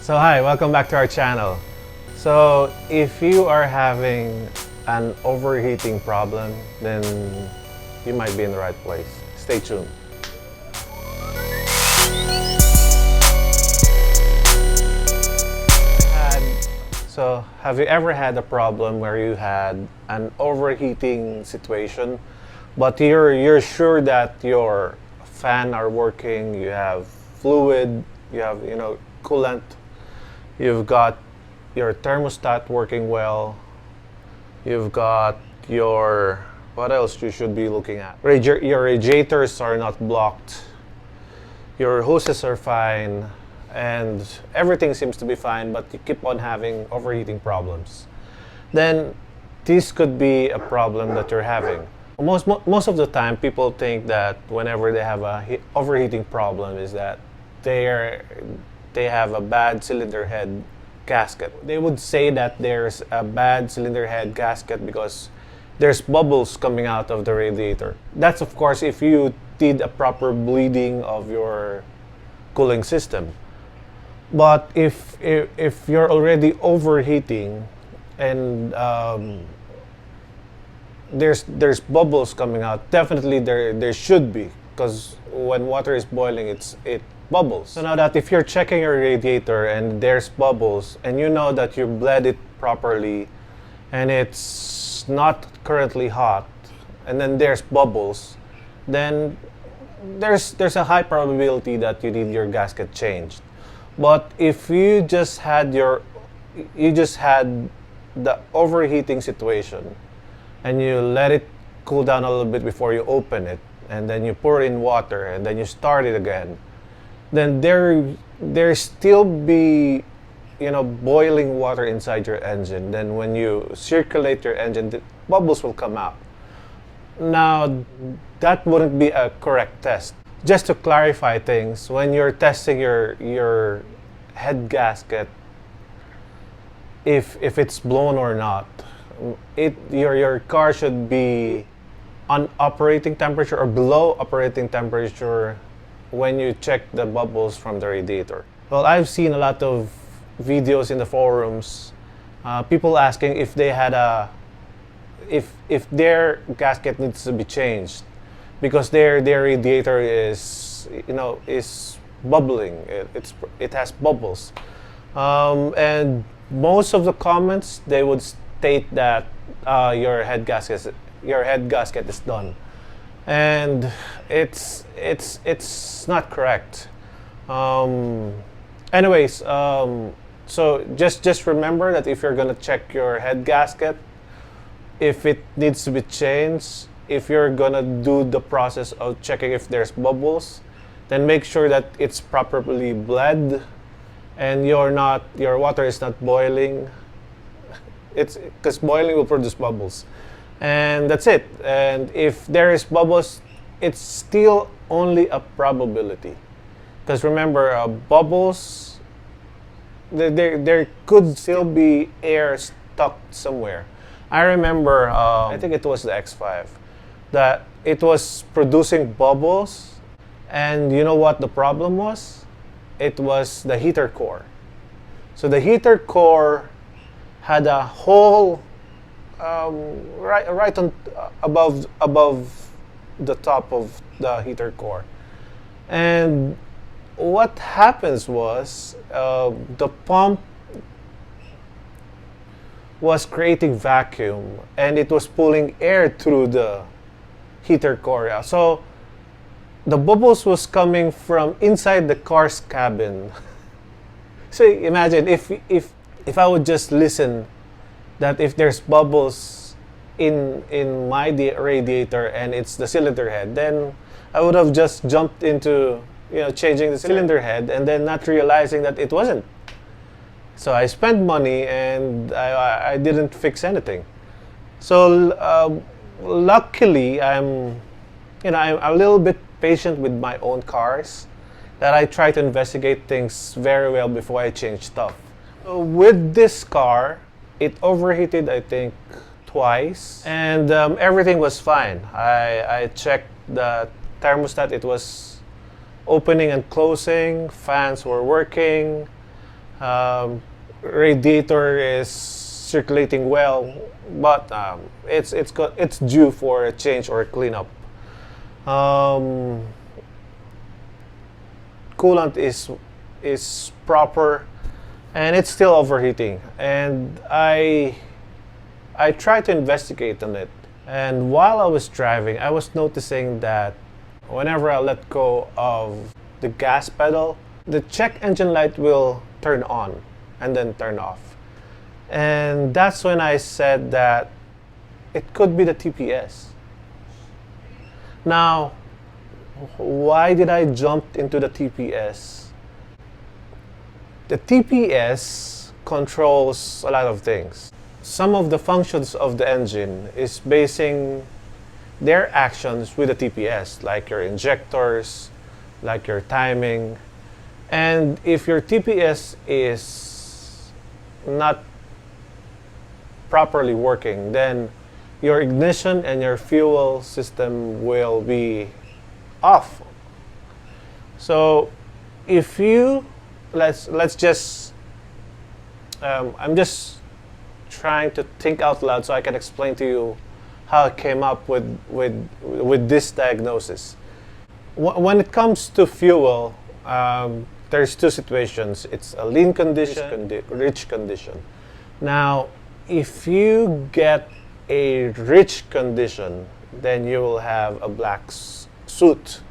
So hi, welcome back to our channel. So if you are having an overheating problem, then you might be in the right place. Stay tuned. So have you ever had a problem where you had an overheating situation, but you're sure that your fan are working, you have fluid, you have coolant, you've got your thermostat working well, you've got your, what else you should be looking at? Your radiators are not blocked, your hoses are fine, and everything seems to be fine, but you keep on having overheating problems. Then this could be a problem that you're having. Most of the time, people think that whenever they have a overheating problem is that they have a bad cylinder head gasket. They would say that there's a bad cylinder head gasket because there's bubbles coming out of the radiator. That's of course if you did a proper bleeding of your cooling system. But if you're already overheating and there's bubbles coming out, definitely there should be, because when water is boiling, it bubbles. So now that if you're checking your radiator and there's bubbles and you know that you bled it properly and it's not currently hot, and then there's bubbles, then there's a high probability that you need your gasket changed. But if you just had the overheating situation and you let it cool down a little bit before you open it, and then you pour in water and then you start it again, then there still be boiling water inside your engine. Then when you circulate your engine, the bubbles will come out. Now that wouldn't be a correct test. Just to clarify things, when you're testing your head gasket, if it's blown or not, your car should be on operating temperature or below operating temperature when you check the bubbles from the radiator. Well, I've seen a lot of videos in the forums, people asking if they had if their gasket needs to be changed because their radiator is bubbling. It has bubbles, and most of the comments, they would state that your head gasket is done, and it's not correct. Anyways, so just remember that if you're gonna check your head gasket, if it needs to be changed, if you're gonna do the process of checking if there's bubbles, then make sure that it's properly bled and your water is not boiling. It's because boiling will produce bubbles, and that's it. And if there is bubbles, it's still only a probability, because remember, bubbles, there could still be air stuck somewhere. I remember, I think it was the X5, that it was producing bubbles, and you know what the problem was? It was the heater core. So the heater core had a hole right on above the top of the heater core, and what happens was the pump was creating vacuum and it was pulling air through the heater core. So the bubbles was coming from inside the car's cabin. So imagine if I would just listen that if there's bubbles in my radiator and it's the cylinder head, then I would have just jumped into changing the cylinder head and then not realizing that it wasn't. So I spent money and I didn't fix anything. So luckily I'm a little bit patient with my own cars, that I try to investigate things very well before I change stuff. So with this car, it overheated I think twice, and everything was fine. I checked the thermostat, it was opening and closing, fans were working, Um, Radiator is circulating well, but it's due for a change or a cleanup. Um, Coolant is proper, and it's still overheating. And I tried to investigate on it. And while I was driving, I was noticing that whenever I let go of the gas pedal, the check engine light will turn on and then turn off. And that's when I said that it could be the TPS. Now, why did I jump into the TPS? The TPS controls a lot of things. Some of the functions of the engine is basing their actions with the TPS, like your injectors, like your timing. And if your TPS is not properly working, then your ignition and your fuel system will be off. So if you let's just I'm just trying to think out loud so I can explain to you how I came up with this diagnosis. When it comes to fuel, there's two situations. It's a lean condition, rich condition. Now, if you get a rich condition, then you will have a black soot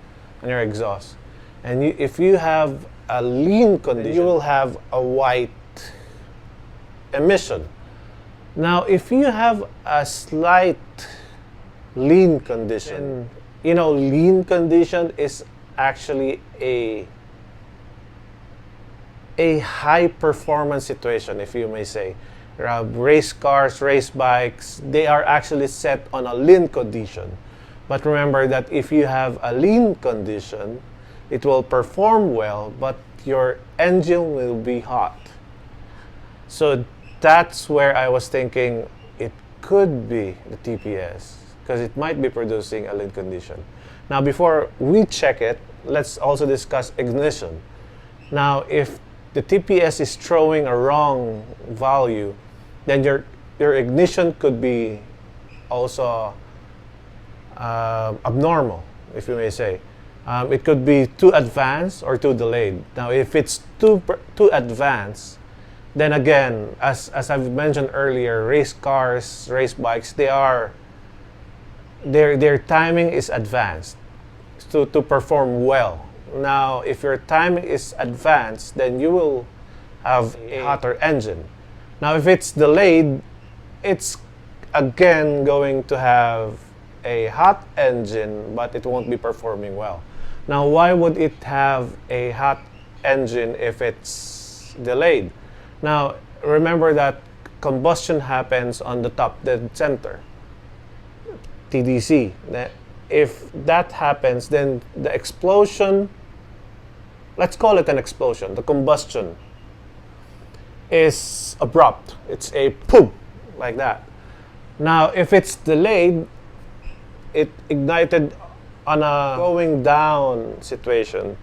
on your exhaust. And if you have a lean condition, you will have a white emission. Now, if you have a slight lean condition, lean condition is actually a high performance situation, if you may say. Race cars, race bikes, they are actually set on a lean condition. But remember that if you have a lean condition, it will perform well, but your engine will be hot. So that's where I was thinking it could be the TPS, because it might be producing a lean condition. Now, before we check it, let's also discuss ignition. Now, if the TPS is throwing a wrong value, then your ignition could be also abnormal, if you may say. It could be too advanced or too delayed. Now, if it's too advanced, then again, as I've mentioned earlier, race cars, race bikes, their timing is advanced to perform well. Now, if your timing is advanced, then you will have a hotter engine. Now, if it's delayed, it's again going to have a hot engine, but it won't be performing well. Now, why would it have a hot engine if it's delayed? Now, remember that combustion happens on the top dead center, TDC. If that happens, then the explosion, let's call it an explosion, the combustion is abrupt. It's a poof, like that. Now, if it's delayed, it ignited on a going down situation,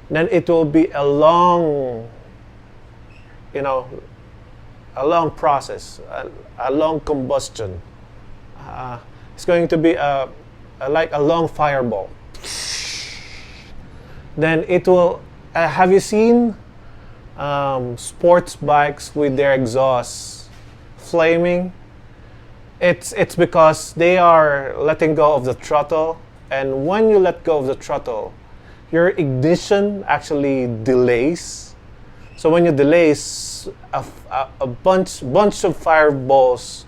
then it will be a long process, a long combustion. It's going to be like a long fireball. Then it will. Have you seen sports bikes with their exhausts flaming? It's because they are letting go of the throttle, and when you let go of the throttle, your ignition actually delays. So when you delays, a bunch of fireballs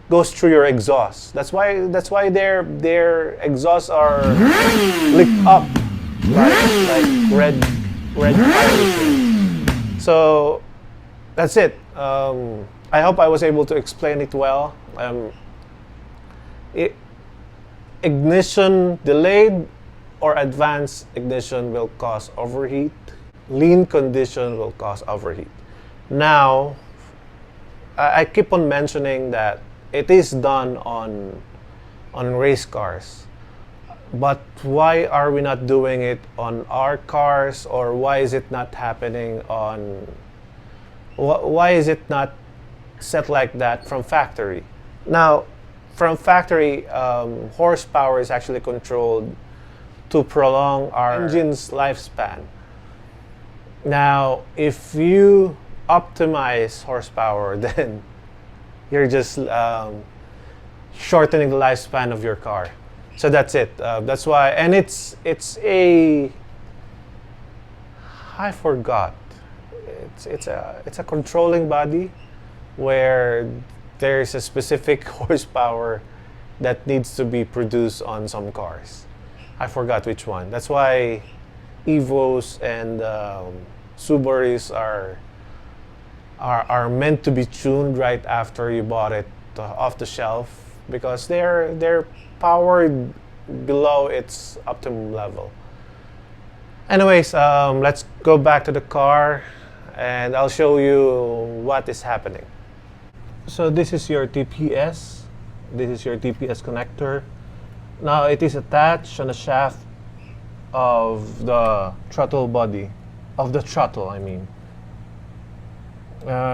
goes through your exhaust. That's why their exhausts are lit up like red fire. So that's it. I hope I was able to explain it well. Ignition delayed or advanced ignition will cause overheat. Lean condition will cause overheat. Now, I keep on mentioning that it is done on race cars. But why are we not doing it on our cars, or why is it not happening on Why is it not set like that from factory? Now, from factory, horsepower is actually controlled to prolong our engine's lifespan. Now, if you optimize horsepower, then you're just shortening the lifespan of your car. So that's it. That's why, and it's a, I forgot. It's a controlling body where there's a specific horsepower that needs to be produced on some cars. I forgot which one. That's why Evos and Subarus are meant to be tuned right after you bought it off the shelf, because they're powered below its optimum level. Anyways, let's go back to the car and I'll show you what is happening. So this is your TPS. This is your TPS connector. Now it is attached on the shaft of the throttle body, of the throttle I mean.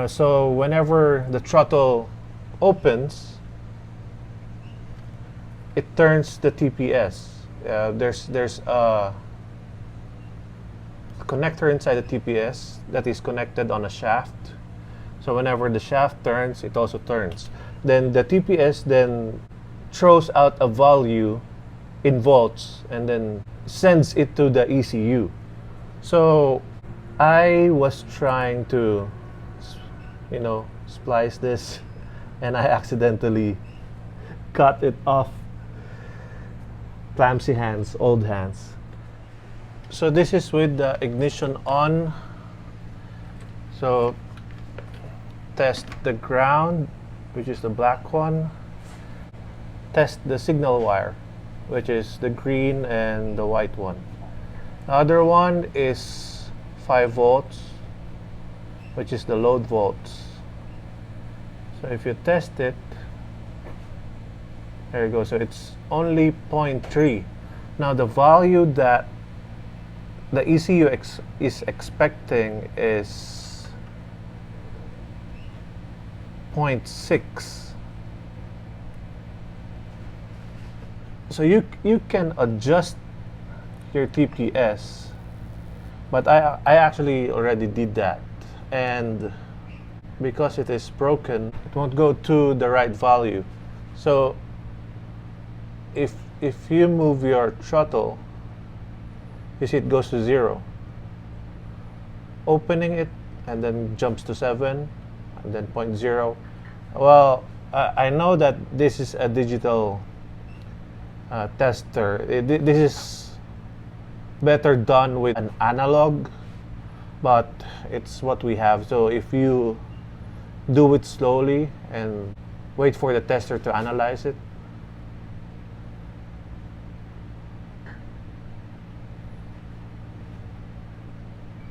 So whenever the throttle opens, it turns the TPS. There's a connector inside the TPS that is connected on a shaft. So whenever the shaft turns, it also turns. Then the TPS then throws out a value in volts and then sends it to the ECU. So I was trying to, splice this, and I accidentally cut it off. Clumsy hands, old hands. So this is with the ignition on. So test the ground, which is the black one. Test the signal wire, which is the green and the white one. The other one is 5 volts, which is the load volts. So if you test it, there you go. So it's only 0.3. Now the value that the ECU is expecting is 0.6. So you can adjust your TPS, but I actually already did that, and because it is broken, it won't go to the right value. So if you move your throttle, you see it goes to 0. Opening it and then jumps to 7 and then 0.0. Well, I know that this is a digital tester. This is better done with an analog, but it's what we have. So if you do it slowly and wait for the tester to analyze it,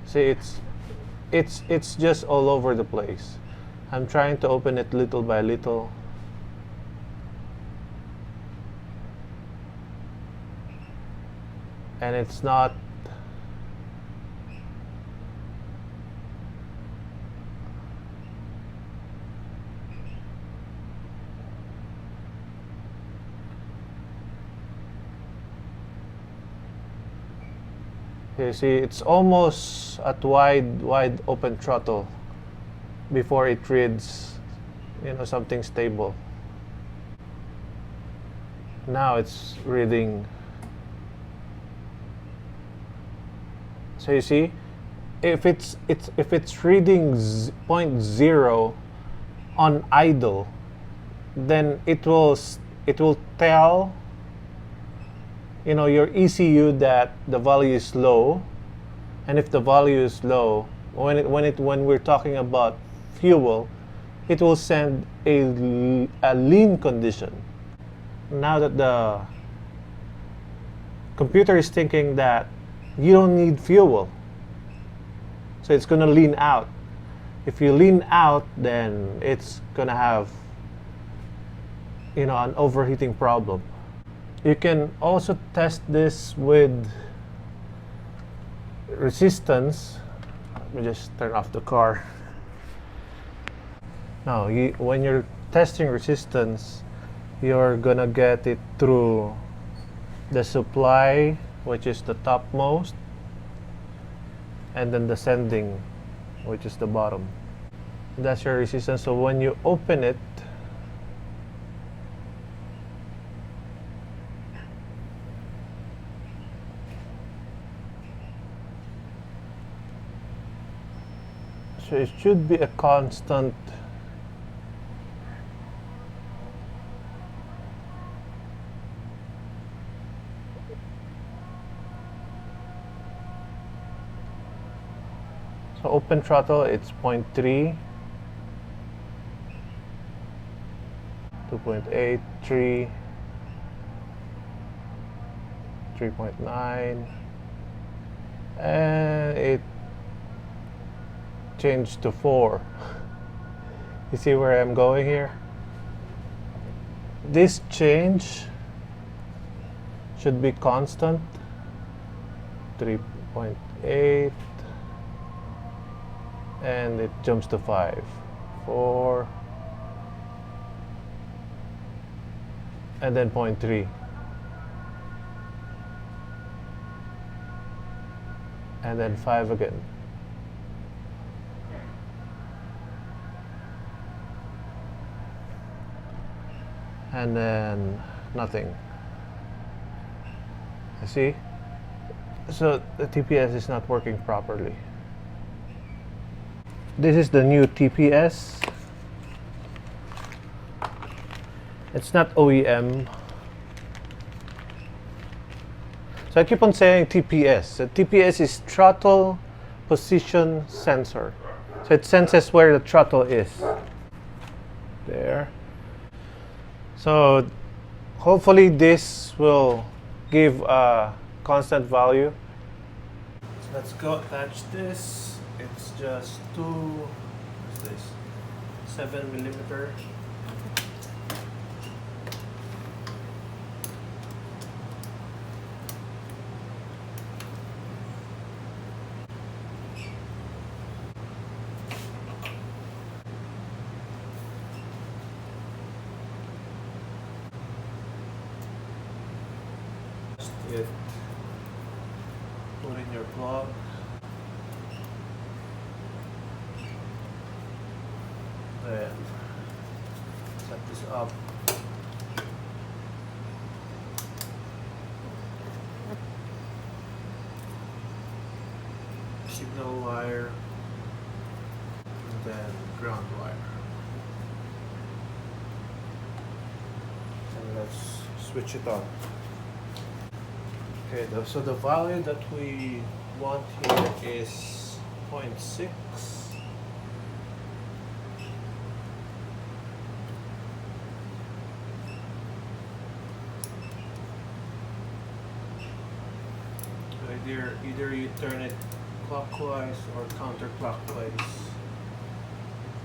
see, it's just all over the place. I'm trying to open it little by little. And it's not. You see, it's almost at wide open throttle before it reads, something stable. Now it's reading. So you see, if it's reading 0.0 on idle, then it will tell your ECU that the value is low, and if the value is low, when we're talking about fuel, it will send a lean condition. Now that the computer is thinking that you don't need fuel, so it's gonna lean out. If you lean out, then it's gonna have an overheating problem. You can also test this with resistance. Let me just turn off the car. Now, when you're testing resistance, you're gonna get it through the supply, which is the topmost, and then the sending, which is the bottom. That's your resistance. So when you open it, so it should be a constant. So open throttle, it's 0.3, 2.8, 3, 3.9, and it changed to 4. You see where I'm going here? This change should be constant, 3.8, and it jumps to 5, 4, and then 0.3, and then 5 again. And then nothing. You see? So the TPS is not working properly. This is the new TPS. It's not OEM. So I keep on saying TPS. The TPS is throttle position sensor. So it senses where the throttle is. There. So hopefully this will give a constant value. So let's go attach this. It's just what's this? 7mm. It. Put in your plug. Then set this up. Signal wire, and then ground wire. And let's switch it on. Okay, so the value that we want here is 0.6. So either you turn it clockwise or counterclockwise.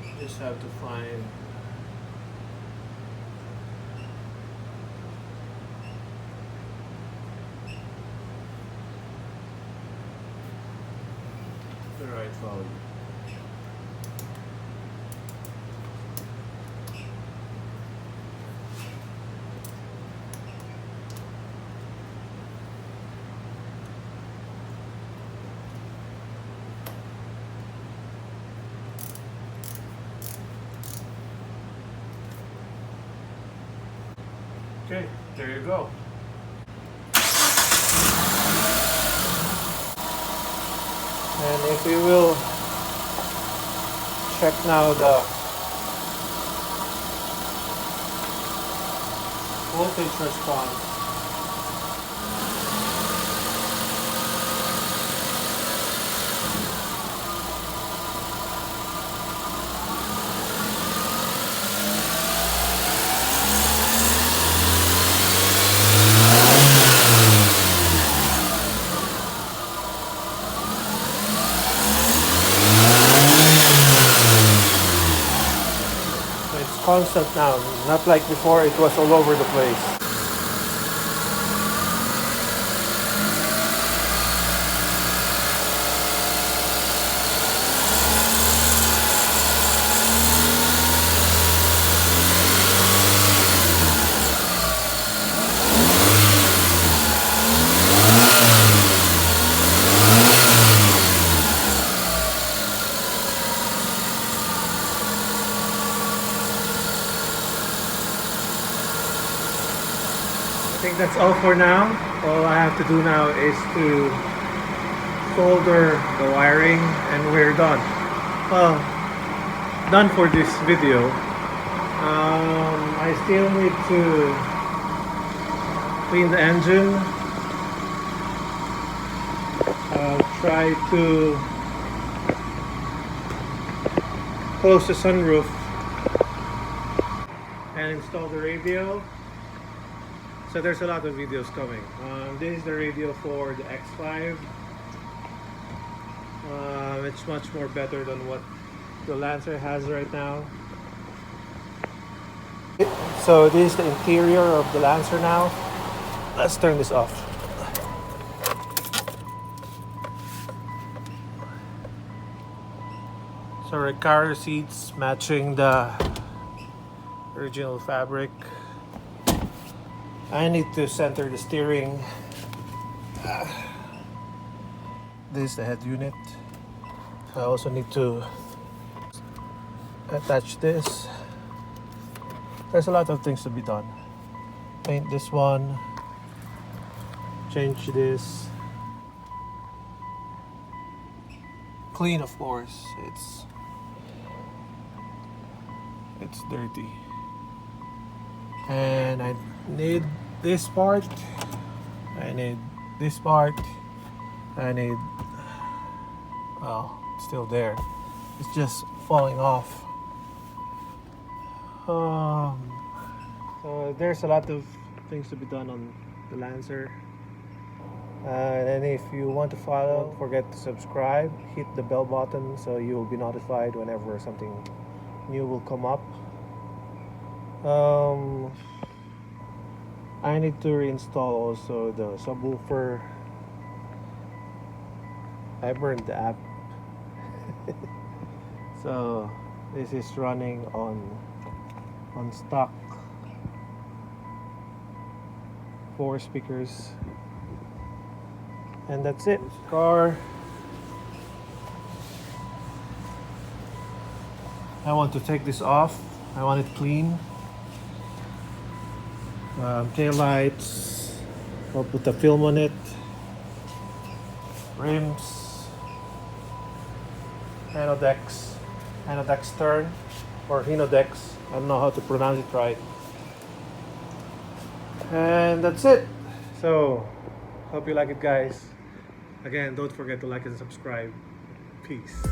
You just have to find the right value. Okay, there you go. And if we will check now the voltage response. Constant now, not like before it was all over the place. think that's all for now. All I have to do now is to solder the wiring and we're done. Well, done for this video. I still need to clean the engine. Try to close the sunroof and install the radio. So there's a lot of videos coming. This is the radio for the X5. It's much more better than what the Lancer has right now. So this is the interior of the Lancer now. Let's turn this off. So Recaro seats matching the original fabric. I need to center the steering. This is the head unit. I also need to attach this. There's a lot of things to be done. Paint this one. Change this. Clean, of course. It's dirty. And I need this part. I need this part. I need, well, it's still there. It's just falling off. So there's a lot of things to be done on the Lancer. And if you want to follow, don't forget to subscribe. Hit the bell button so you will be notified whenever something new will come up. I need to reinstall also the subwoofer. I burned the app. So this is running on stock 4 speakers, and that's it. Car. I want to take this off. I want it clean. Tail lights. I'll put the film on it. Rims. Hinodex turn or Hinodex. I don't know how to pronounce it right. And that's it. So hope you like it, guys. Again, don't forget to like and subscribe. Peace.